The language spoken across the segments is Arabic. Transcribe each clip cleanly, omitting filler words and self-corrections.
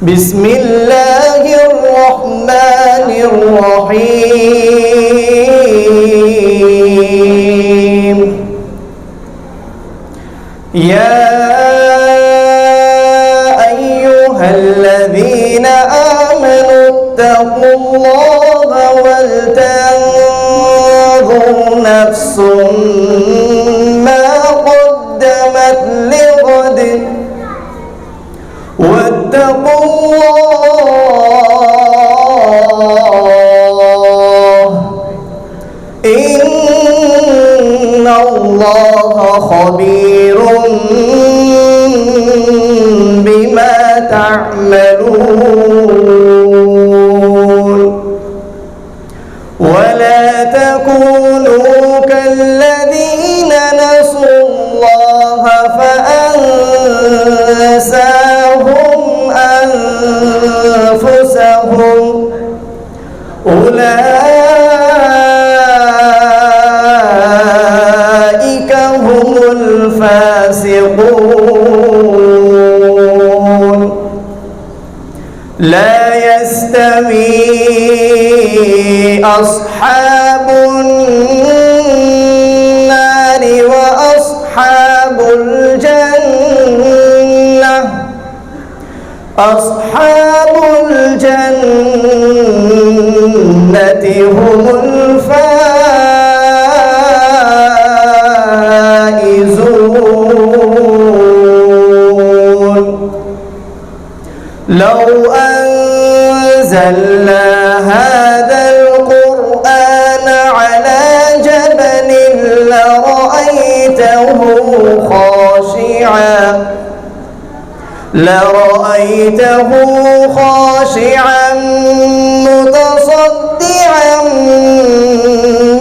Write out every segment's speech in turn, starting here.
بسم الله الرحمن الرحيم. يا أيها الذين آمنوا اتقوا الله ولتنظر نفس ما قدمت لغد واتقوا الله إن الله خبير بما تعملون. ولا تكونوا كالذين نسوا الله فأنساهم أنفسهم أولئك هم الفاسقون. لا يستوي أصحاب النار وأصحاب الجنة أصحاب الجنة هم الفائزون. لو أنزلنا هذا القرآن على جبل لرأيته خاشعا متصدعا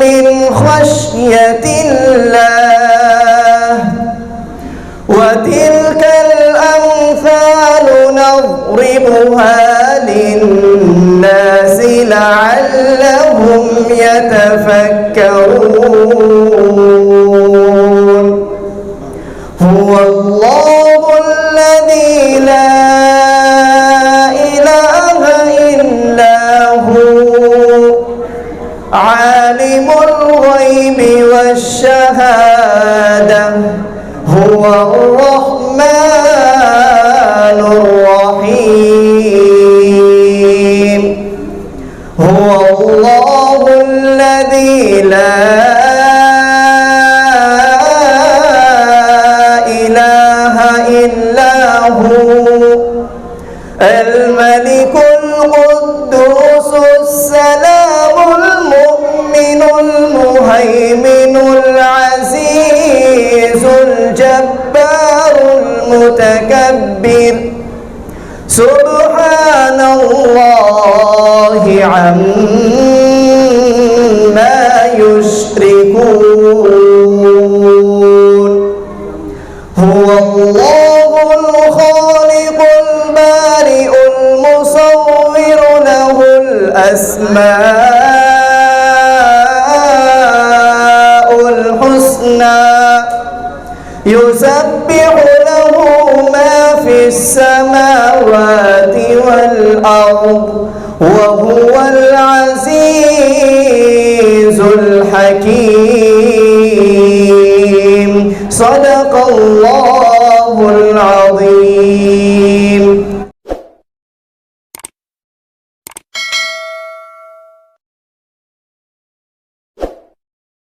من خشية الله. وتلك الأمثال نضربها للناس لعلهم يتفكرون. هو الله الذي لا إله إلا هو عالم الغيب والشهادة هو الرحمن الرحيم. هو الله الذي لا إله إلا هو الملك القدوس السلام المؤمن المهيمن العزيز الجبار المتكبر سبحان الله عما يشركون. هو الله الخالق البارئ المصور له الأسماء الحسنى يسبح له ما في السماوات والأرض